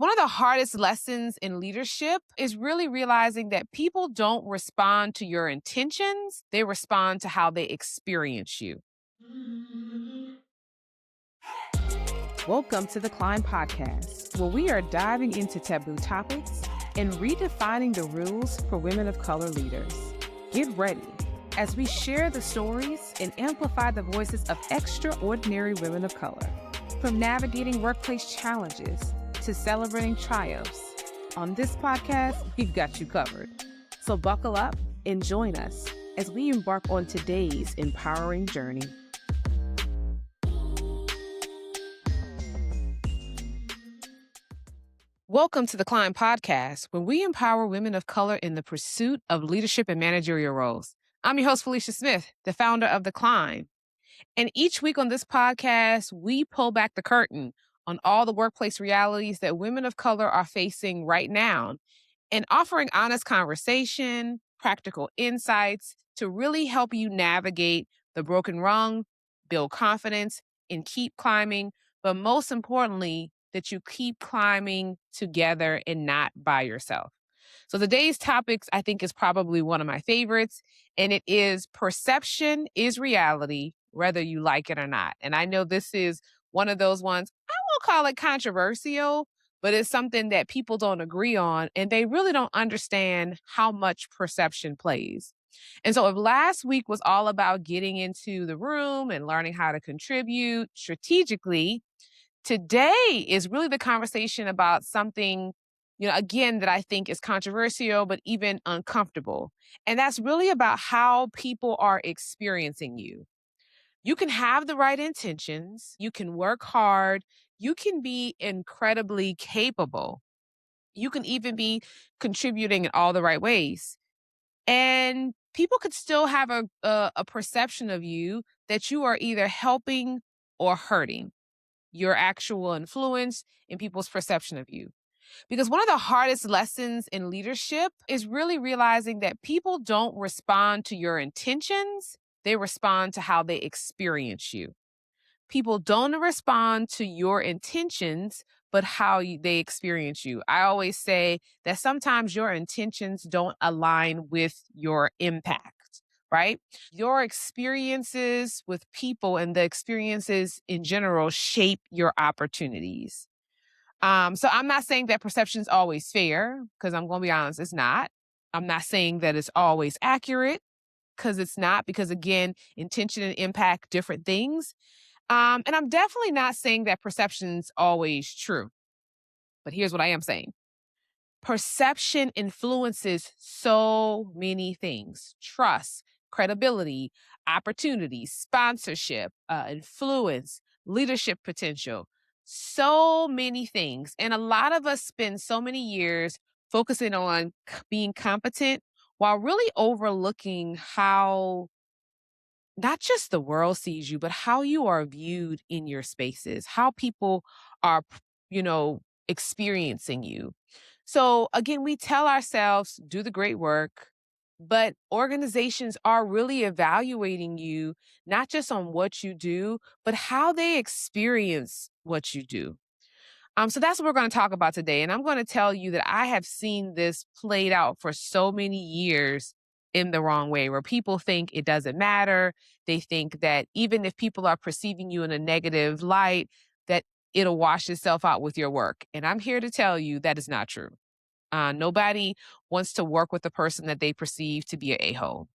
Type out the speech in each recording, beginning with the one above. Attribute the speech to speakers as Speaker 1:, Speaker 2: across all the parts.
Speaker 1: One of the hardest lessons in leadership is really realizing that people don't respond to your intentions, they respond to how they experience you. Welcome to the Climb Podcast, where we are diving into taboo topics and redefining the rules for women of color leaders. Get ready as we share the stories and amplify the voices of extraordinary women of color. From navigating workplace challenges to celebrating triumphs, on this podcast, we've got you covered. So buckle up and join us as we embark on today's empowering journey. Welcome to the Climb Podcast, where we empower women of color in the pursuit of leadership and managerial roles. I'm your host, Felicia Smith, the founder of The Climb. And each week on this podcast, we pull back the curtain on all the workplace realities that women of color are facing right now and offering honest conversation, practical insights to really help you navigate the broken rung, build confidence, and keep climbing. But most importantly, that you keep climbing together and not by yourself. So today's topics, I think, is probably one of my favorites, and it is perception is reality, whether you like it or not. And I know this is one of those ones, I won't call it controversial, but it's something that people don't agree on, and they really don't understand how much perception plays. And so if last week was all about getting into the room and learning how to contribute strategically, today is really the conversation about something, again, that I think is controversial, but even uncomfortable. And that's really about how people are experiencing you. You can have the right intentions, you can work hard, you can be incredibly capable, you can even be contributing in all the right ways. And people could still have a perception of you that you are either helping or hurting your actual influence in people's perception of you. Because one of the hardest lessons in leadership is really realizing that people don't respond to your intentions, they respond to how they experience you. People don't respond to your intentions, but they experience you. I always say that sometimes your intentions don't align with your impact, right? Your experiences with people and the experiences in general shape your opportunities. So I'm not saying that perception is always fair, because I'm going to be honest, it's not. I'm not saying that it's always accurate, because it's not, because again, intention and impact different things. And I'm definitely not saying that perception's always true. But here's what I am saying. Perception influences so many things: trust, credibility, opportunity, sponsorship, influence, leadership potential, so many things. And a lot of us spend so many years focusing on being competent while really overlooking how not just the world sees you, but how you are viewed in your spaces, how people are, experiencing you. So again, we tell ourselves, do the great work, but organizations are really evaluating you, not just on what you do, but how they experience what you do. So that's what we're going to talk about today. And I'm going to tell you that I have seen this played out for so many years in the wrong way, where people think it doesn't matter. They think that even if people are perceiving you in a negative light, that it'll wash itself out with your work. And I'm here to tell you that is not true. Nobody wants to work with a person that they perceive to be an a-hole.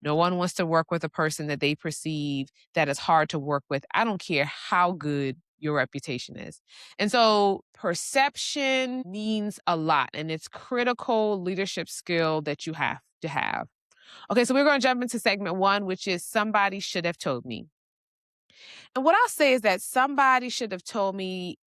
Speaker 1: No one wants to work with a person that they perceive that is hard to work with. I don't care how good your reputation is. And so perception means a lot, and it's critical leadership skill that you have to have. Okay, so we're going to jump into segment one, which is somebody should have told me. And what I'll say is that somebody should have told me,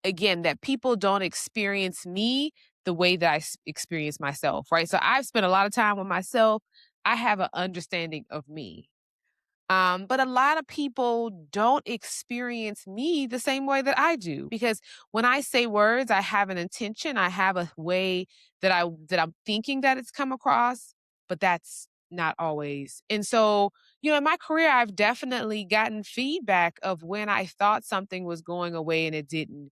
Speaker 1: again, that people don't experience me the way that experience myself, right? So I've spent a lot of time with myself. I have an understanding of me. But a lot of people don't experience me the same way that I do, because when I say words, I have an intention. I have a way that I'm thinking that it's come across, but that's not always. And so, in my career, I've definitely gotten feedback of when I thought something was going away and it didn't.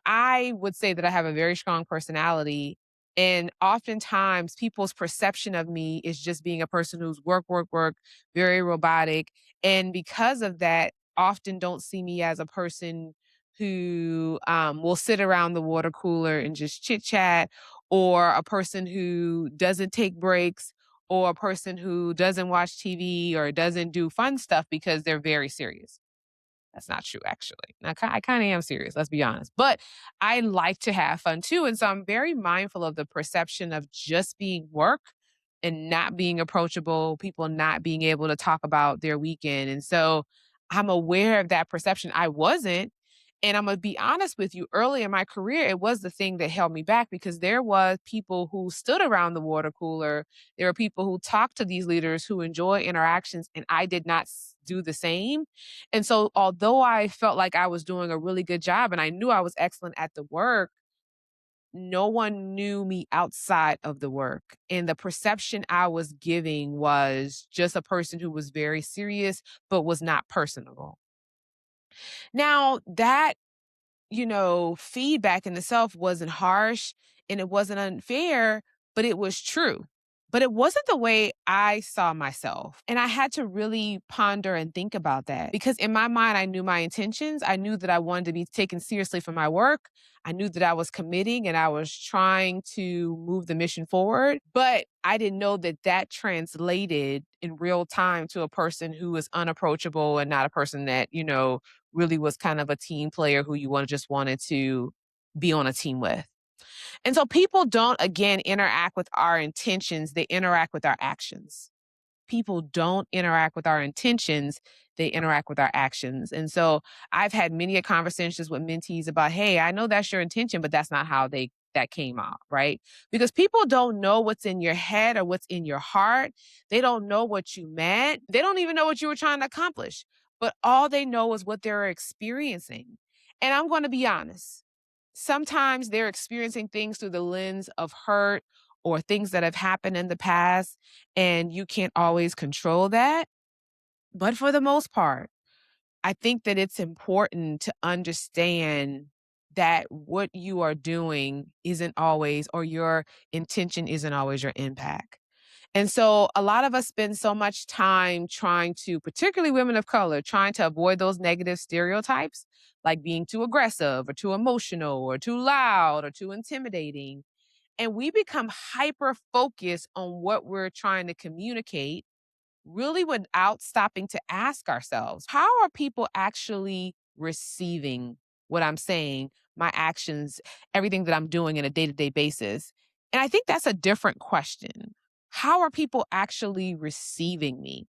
Speaker 1: I would say that I have a very strong personality. And oftentimes people's perception of me is just being a person who's work, work, work, very robotic. And because of that, often don't see me as a person who will sit around the water cooler and just chit chat, or a person who doesn't take breaks, or a person who doesn't watch TV or doesn't do fun stuff because they're very serious. That's not true, actually. I kind of am serious, let's be honest. But I like to have fun too. And so I'm very mindful of the perception of just being work and not being approachable, people not being able to talk about their weekend. And so I'm aware of that perception. I wasn't. And I'm gonna be honest with you, early in my career, it was the thing that held me back because there was people who stood around the water cooler. There were people who talked to these leaders who enjoy interactions, and I did not do the same. And so, although I felt like I was doing a really good job and I knew I was excellent at the work, no one knew me outside of the work. And the perception I was giving was just a person who was very serious, but was not personable. Now, that feedback in itself wasn't harsh and it wasn't unfair, but it was true. But it wasn't the way I saw myself. And I had to really ponder and think about that because in my mind, I knew my intentions. I knew that I wanted to be taken seriously for my work. I knew that I was committing and I was trying to move the mission forward. But I didn't know that that translated in real time to a person who was unapproachable and not a person that, really was kind of a team player who you just wanted to be on a team with. And so people don't, again, interact with our intentions, they interact with our actions. People don't interact with our intentions, they interact with our actions. And so I've had many a conversations with mentees about, hey, I know that's your intention, but that's not how that came out, right? Because people don't know what's in your head or what's in your heart. They don't know what you meant. They don't even know what you were trying to accomplish. But all they know is what they're experiencing. And I'm going to be honest. Sometimes they're experiencing things through the lens of hurt or things that have happened in the past, and you can't always control that. But for the most part, I think that it's important to understand that what you are doing isn't always, or your intention isn't always your impact. And so a lot of us spend so much time trying to, particularly women of color, trying to avoid those negative stereotypes, like being too aggressive or too emotional or too loud or too intimidating. And we become hyper focused on what we're trying to communicate, really without stopping to ask ourselves, how are people actually receiving what I'm saying, my actions, everything that I'm doing in a day to day basis? And I think that's a different question. How are people actually receiving me?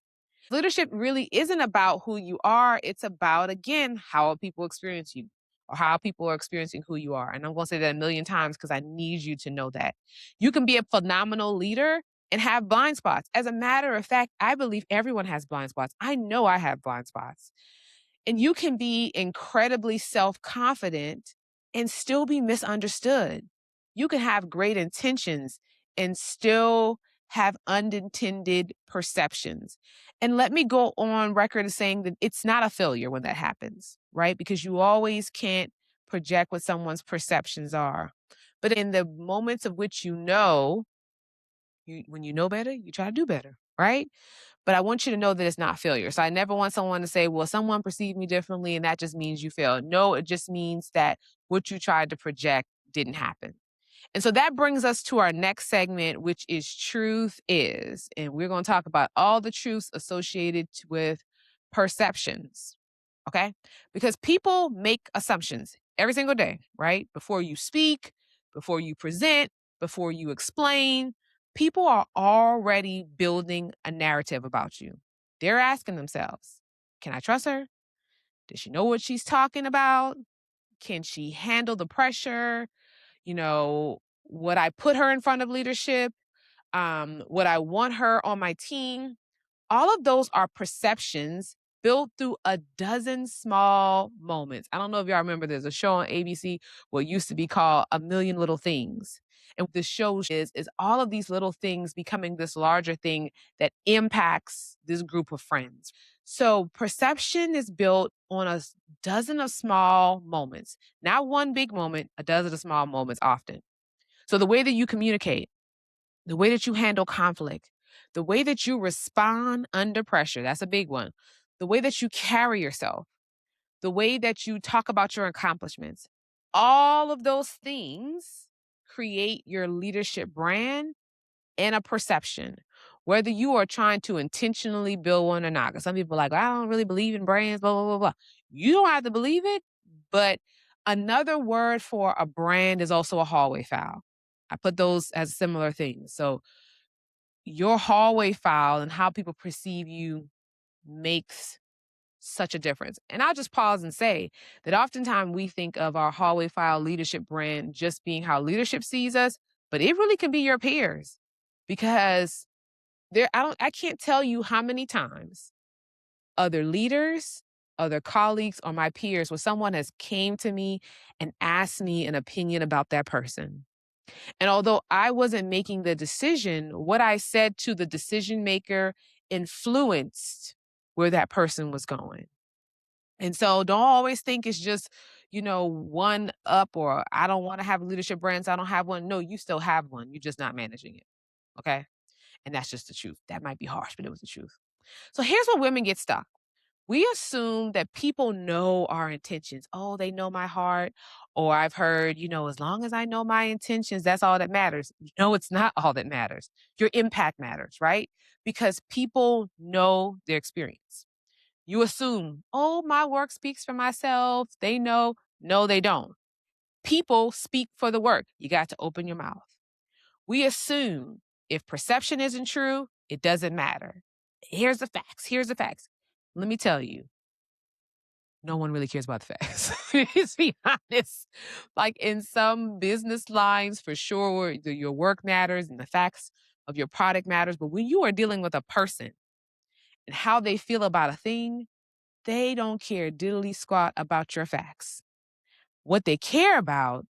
Speaker 1: Leadership really isn't about who you are. It's about, again, how people experience you or how people are experiencing who you are. And I'm going to say that a million times because I need you to know that. You can be a phenomenal leader and have blind spots. As a matter of fact, I believe everyone has blind spots. I know I have blind spots. And you can be incredibly self confident and still be misunderstood. You can have great intentions and still have unintended perceptions. And let me go on record as saying that it's not a failure when that happens, right? Because you always can't project what someone's perceptions are. But in the moments of which when you know better, you try to do better, right? But I want you to know that it's not failure. So I never want someone to say, well, someone perceived me differently and that just means you failed. No, it just means that what you tried to project didn't happen. And so that brings us to our next segment, which is Truth Is. And we're going to talk about all the truths associated with perceptions. Okay? Because people make assumptions every single day, right? Before you speak, before you present, before you explain, people are already building a narrative about you. They're asking themselves, can I trust her? Does she know what she's talking about? Can she handle the pressure? Would I put her in front of leadership? Would I want her on my team? All of those are perceptions built through a dozen small moments. I don't know if y'all remember there's a show on ABC what used to be called A Million Little Things. And what the show is all of these little things becoming this larger thing that impacts this group of friends. So perception is built on dozen of small moments, not one big moment, a dozen of small moments often. So the way that you communicate, the way that you handle conflict, the way that you respond under pressure, that's a big one. The way that you carry yourself, the way that you talk about your accomplishments, all of those things create your leadership brand and a perception, whether you are trying to intentionally build one or not. 'Cause some people are like, I don't really believe in brands, blah, blah, blah, blah. You don't have to believe it, but another word for a brand is also a hallway foul. I put those as similar things. So your hallway foul and how people perceive you makes such a difference. And I'll just pause and say that oftentimes we think of our hallway file leadership brand just being how leadership sees us, but it really can be your peers because I can't tell you how many times other leaders, other colleagues, or my peers where someone has came to me and asked me an opinion about that person. And although I wasn't making the decision, what I said to the decision maker influenced where that person was going. And so don't always think it's just, one up or I don't want to have leadership brands. I don't have one. No, you still have one. You're just not managing it. Okay. And that's just the truth. That might be harsh, but it was the truth. So here's where women get stuck. We assume that people know our intentions. Oh, they know my heart. Or I've heard, as long as I know my intentions, that's all that matters. No, it's not all that matters. Your impact matters, right? Because people know their experience. You assume, oh, my work speaks for myself. They know. No, they don't. People speak for the work. You got to open your mouth. We assume if perception isn't true, it doesn't matter. Here's the facts. Here's the facts. Let me tell you, no one really cares about the facts. Let's be honest. Like in some business lines, for sure, your work matters and the facts of your product matters. But when you are dealing with a person and how they feel about a thing, they don't care diddly squat about your facts. What they care about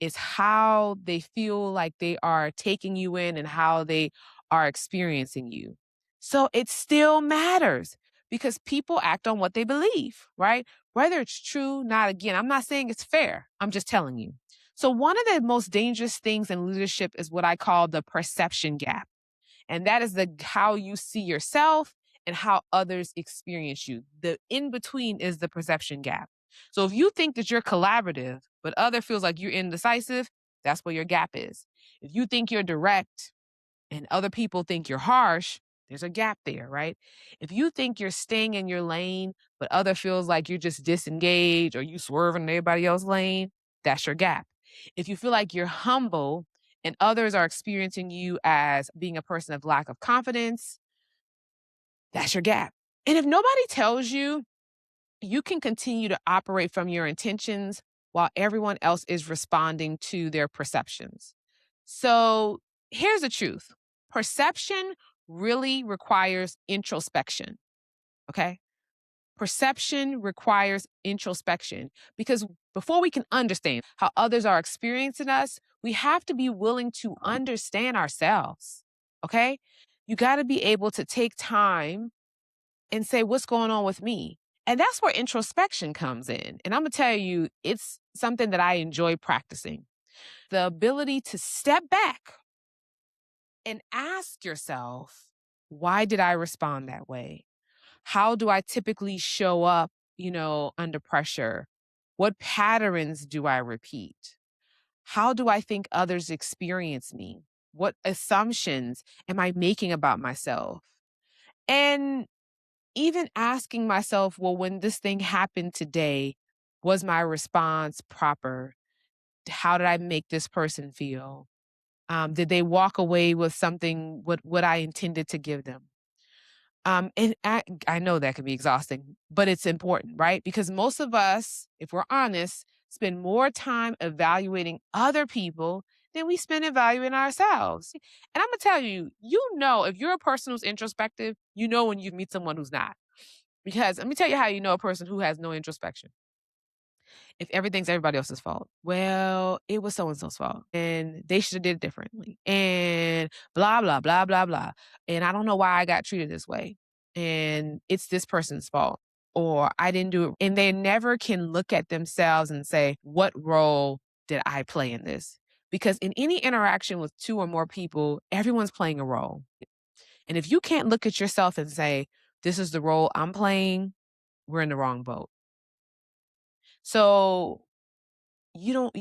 Speaker 1: is how they feel like they are taking you in and how they are experiencing you. So it still matters because people act on what they believe, right? Whether it's true, not again, I'm not saying it's fair. I'm just telling you. So one of the most dangerous things in leadership is what I call the perception gap. And that is how you see yourself and how others experience you. The in between is the perception gap. So if you think that you're collaborative, but other feels like you're indecisive, that's where your gap is. If you think you're direct and other people think you're harsh, there's a gap there, right? If you think you're staying in your lane, but other feels like you're just disengaged or you swerving in everybody else's lane, that's your gap. If you feel like you're humble and others are experiencing you as being a person of lack of confidence, that's your gap. And if nobody tells you, you can continue to operate from your intentions while everyone else is responding to their perceptions. So here's the truth. Perception really requires introspection. Okay. Perception requires introspection because before we can understand how others are experiencing us, we have to be willing to understand ourselves. Okay. You got to be able to take time and say, what's going on with me? And that's where introspection comes in. And I'm going to tell you, it's something that I enjoy practicing. The ability to step back and ask yourself, why did I respond that way? How do I typically show up, under pressure? What patterns do I repeat? How do I think others experience me? What assumptions am I making about myself? And even asking myself, well, when this thing happened today, was my response proper? How did I make this person feel? Did they walk away with something, what I intended to give them? And I know that can be exhausting, but it's important, right? Because most of us, if we're honest, spend more time evaluating other people than we spend evaluating ourselves. And I'm going to tell you, if you're a person who's introspective, when you meet someone who's not. Because let me tell you how you know a person who has no introspection. If everything's everybody else's fault, well, it was so and so's fault, and they should have did it differently, and blah blah blah blah blah. And I don't know why I got treated this way, and it's this person's fault, or I didn't do it. And they never can look at themselves and say, "What role did I play in this?" Because in any interaction with two or more people, everyone's playing a role. And if you can't look at yourself and say, "This is the role I'm playing," we're in the wrong boat. So you're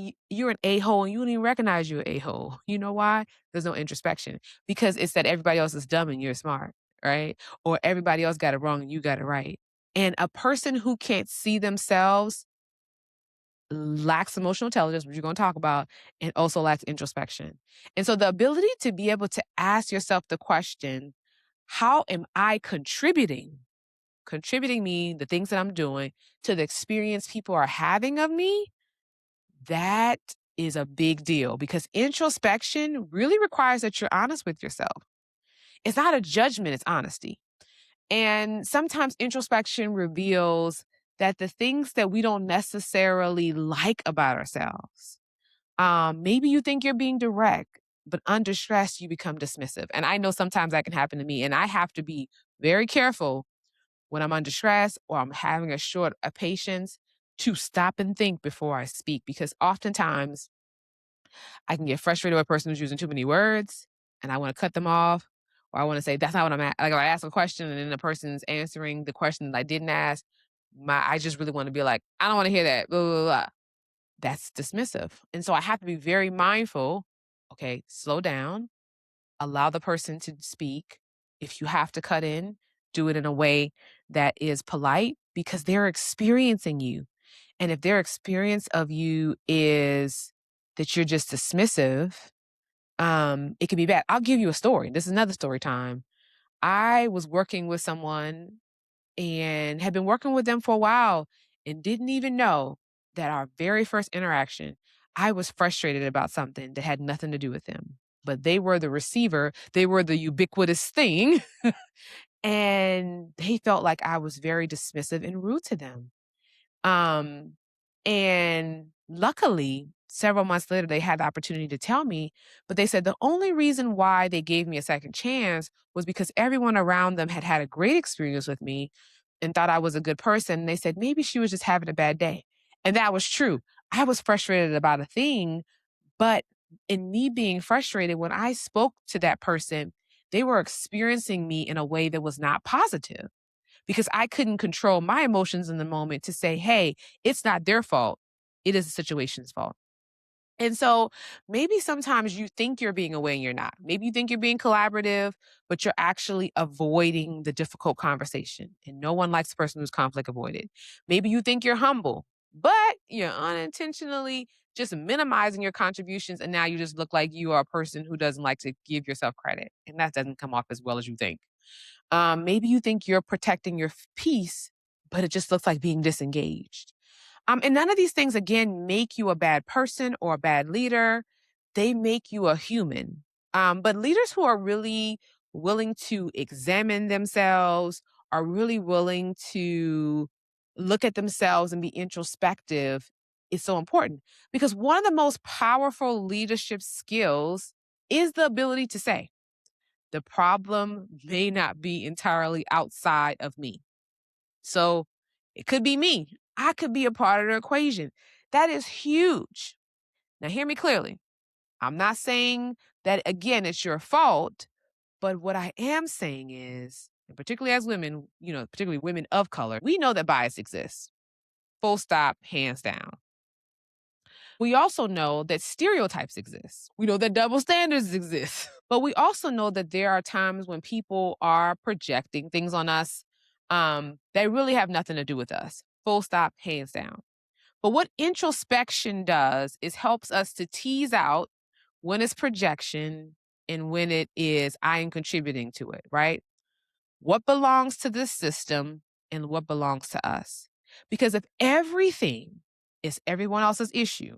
Speaker 1: an a-hole and you don't even recognize you're an a-hole. You know why? There's no introspection. Because it's that everybody else is dumb and you're smart, right? Or everybody else got it wrong and you got it right. And a person who can't see themselves lacks emotional intelligence, which you're going to talk about, and also lacks introspection. And so the ability to be able to ask yourself the question, how am I contributing? Contributing me, the things that I'm doing to the experience people are having of me, that is a big deal because introspection really requires that you're honest with yourself. It's not a judgment, it's honesty. And sometimes introspection reveals that the things that we don't necessarily like about ourselves, maybe you think you're being direct, but under stress, you become dismissive. And I know sometimes that can happen to me. And I have to be very careful when I'm under stress or I'm having a short of patience to stop and think before I speak because oftentimes I can get frustrated with a person who's using too many words and I want to cut them off. Or I want to say, that's not what I'm at. Like if I ask a question and then the person's answering the question that I didn't ask, I just really want to be like, I don't want to hear that. Blah, blah, blah. That's dismissive. And so I have to be very mindful. Okay, slow down, allow the person to speak. If you have to cut in, do it in a way that is polite because they're experiencing you. And if their experience of you is that you're just dismissive, it can be bad. I'll give you a story. This is another story time. I was working with someone and had been working with them for a while and didn't even know that our very first interaction, I was frustrated about something that had nothing to do with them. But they were the receiver, they were the ubiquitous thing. And they felt like I was very dismissive and rude to them. Um, and luckily, several months later, they had the opportunity to tell me, but they said the only reason why they gave me a second chance was because everyone around them had had a great experience with me and thought I was a good person. And they said maybe she was just having a bad day. And that was true. I was frustrated about a thing, but in me being frustrated, when I spoke to that person, they were experiencing me in a way that was not positive because I couldn't control my emotions in the moment to say, hey, it's not their fault. It is the situation's fault. And so maybe sometimes you think you're being away and you're not. Maybe you think you're being collaborative, but you're actually avoiding the difficult conversation. And no one likes a person who's conflict avoided. Maybe you think you're humble, but you're unintentionally just minimizing your contributions. And now you just look like you are a person who doesn't like to give yourself credit. And that doesn't come off as well as you think. Maybe you think you're protecting your peace, but it just looks like being disengaged. And none of these things, again, make you a bad person or a bad leader. They make you a human. But leaders who are really willing to examine themselves, are really willing to look at themselves and be introspective is so important because one of the most powerful leadership skills is the ability to say, the problem may not be entirely outside of me. So it could be me. I could be a part of the equation. That is huge. Now, hear me clearly. I'm not saying that, again, it's your fault. But what I am saying is, and particularly as women, particularly women of color, we know that bias exists. Full stop, hands down. We also know that stereotypes exist. We know that double standards exist. But we also know that there are times when people are projecting things on us that really have nothing to do with us. Full stop, hands down. But what introspection does is helps us to tease out when it's projection and when it is I am contributing to it, right? What belongs to this system and what belongs to us. Because if everything is everyone else's issue,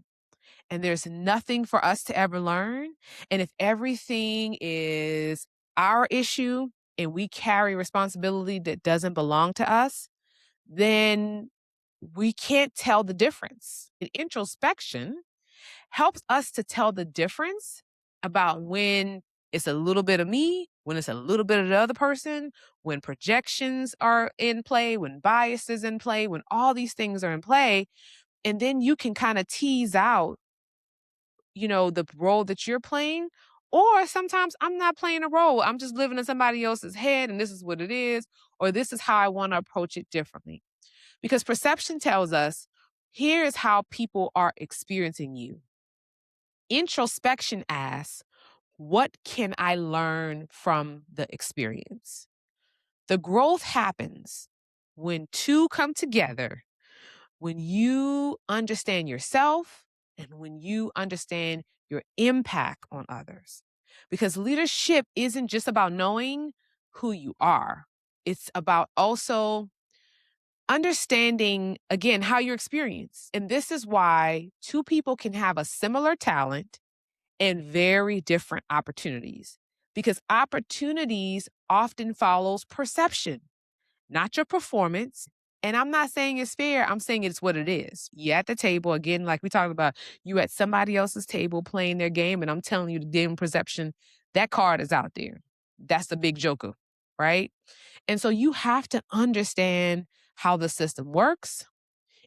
Speaker 1: and there's nothing for us to ever learn. And if everything is our issue and we carry responsibility that doesn't belong to us, then we can't tell the difference. And introspection helps us to tell the difference about when it's a little bit of me, when it's a little bit of the other person, when projections are in play, when bias is in play, when all these things are in play. And then you can kind of tease out, the role that you're playing. Or sometimes I'm not playing a role. I'm just living in somebody else's head and this is what it is, or this is how I want to approach it differently. Because perception tells us here is how people are experiencing you. Introspection asks, what can I learn from the experience? The growth happens when two come together, when you understand yourself and when you understand your impact on others. Because leadership isn't just about knowing who you are, it's about also understanding, again, how you're experienced. And this is why two people can have a similar talent and very different opportunities, because opportunities often follows perception, not your performance. And I'm not saying it's fair. I'm saying it's what it is. You at the table, again, like we talked about, you at somebody else's table playing their game, and I'm telling you the dim perception, that card is out there. That's the big joker, right? And so you have to understand how the system works,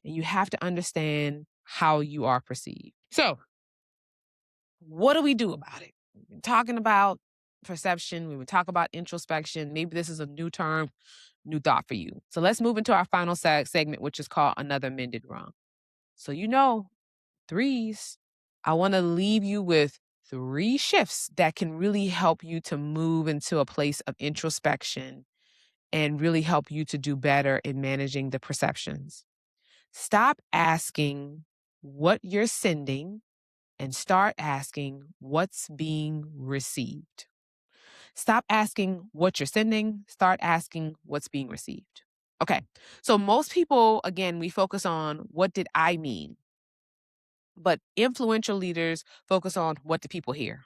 Speaker 1: and you have to understand how you are perceived. So what do we do about it? We've been talking about perception. We've been talking about introspection. Maybe this is a new term, new thought for you. So let's move into our final segment, which is called Another Mended Rung. So, threes. I want to leave you with 3 shifts that can really help you to move into a place of introspection and really help you to do better in managing the perceptions. Stop asking what you're sending and start asking what's being received. Stop asking what you're sending, start asking what's being received. Okay, so most people, again, we focus on what did I mean? But influential leaders focus on what do people hear,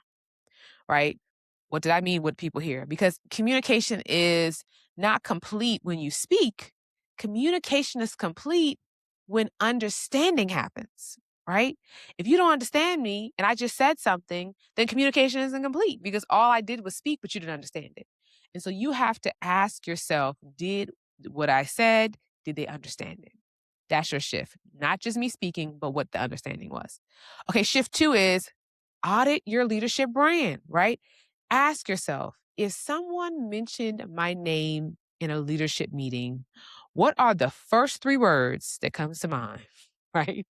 Speaker 1: right? What did I mean? What people hear? Because communication is not complete when you speak. Communication is complete when understanding happens, right? If you don't understand me and I just said something, then communication isn't complete because all I did was speak, but you didn't understand it. And so you have to ask yourself, did what I said, did they understand it? That's your shift. Not just me speaking, but what the understanding was. Okay, shift 2 is audit your leadership brand, right? Ask yourself, if someone mentioned my name in a leadership meeting, what are the first 3 words that comes to mind, right?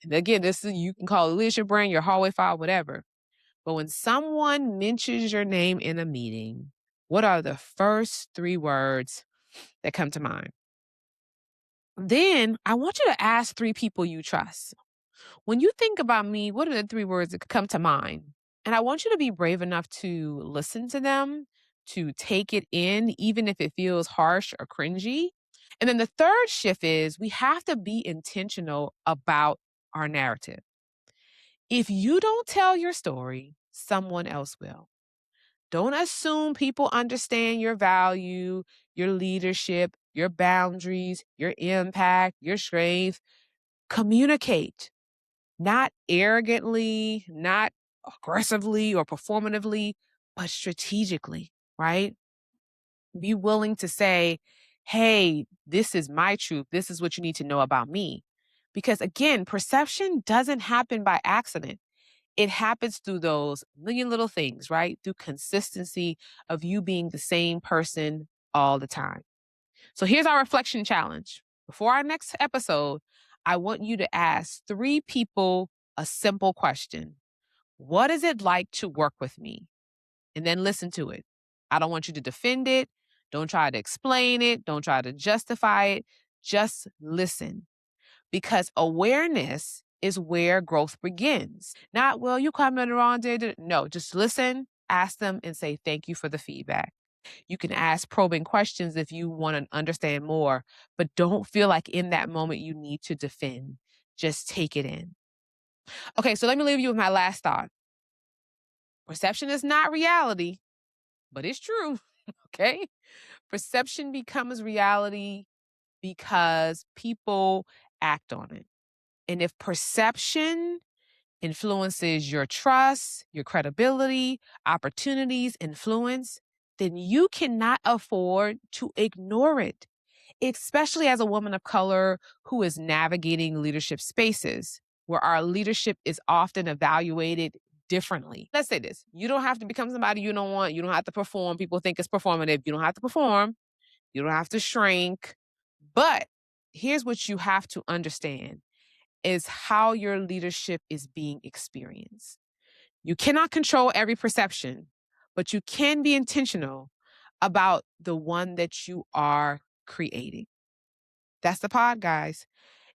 Speaker 1: And again, this is, you can call it leadership brand, your hallway file, whatever. But when someone mentions your name in a meeting, what are the first 3 words that come to mind? Then I want you to ask 3 people you trust. When you think about me, what are the 3 words that come to mind? And I want you to be brave enough to listen to them, to take it in, even if it feels harsh or cringy. And then the third shift is we have to be intentional about our narrative. If you don't tell your story, someone else will. Don't assume people understand your value, your leadership, your boundaries, your impact, your strength. Communicate. Not arrogantly, not aggressively or performatively, but strategically, right? Be willing to say, hey, this is my truth. This is what you need to know about me. Because again, perception doesn't happen by accident. It happens through those million little things, right? Through consistency of you being the same person all the time. So here's our reflection challenge. Before our next episode, I want you to ask 3 people a simple question. What is it like to work with me? And then listen to it. I don't want you to defend it. Don't try to explain it. Don't try to justify it. Just listen. Because awareness is where growth begins. Not, well, you commented wrong. No, just listen, ask them, and say, thank you for the feedback. You can ask probing questions if you want to understand more, but don't feel like in that moment you need to defend. Just take it in. Okay, so let me leave you with my last thought. Perception is not reality, but it's true. Okay? Perception becomes reality because people act on it. And if perception influences your trust, your credibility, opportunities, influence, then you cannot afford to ignore it, especially as a woman of color who is navigating leadership spaces where our leadership is often evaluated differently. Let's say this. You don't have to become somebody you don't want. You don't have to perform. People think it's performative. You don't have to perform. You don't have to shrink. But here's what you have to understand is how your leadership is being experienced. You cannot control every perception, but you can be intentional about the one that you are creating. That's the pod, guys.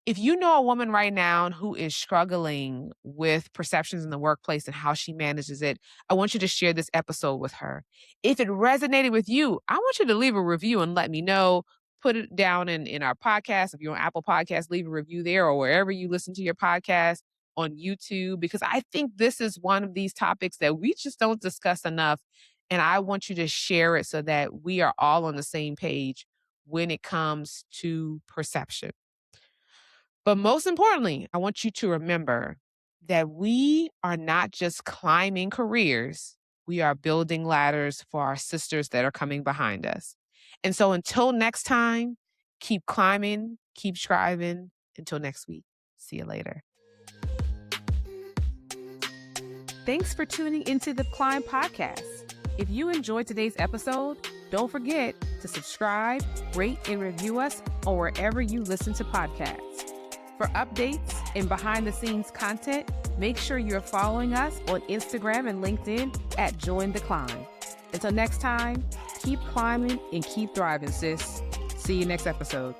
Speaker 1: If you know a woman right now who is struggling with perceptions in the workplace and how she manages it, I want you to share this episode with her. If it resonated with you, I want you to leave a review and let me know. Put it down in our podcast. If you're on Apple Podcasts, leave a review there, or wherever you listen to your podcast, on YouTube, because I think this is one of these topics that we just don't discuss enough. And I want you to share it so that we are all on the same page when it comes to perception. But most importantly, I want you to remember that we are not just climbing careers, we are building ladders for our sisters that are coming behind us. And so until next time, keep climbing, keep striving. Until next week, see you later. Thanks for tuning into the Climb Podcast. If you enjoyed today's episode, don't forget to subscribe, rate, and review us on wherever you listen to podcasts. For updates and behind-the-scenes content, make sure you're following us on Instagram and LinkedIn at Join the Climb. Until next time, keep climbing and keep thriving, sis. See you next episode.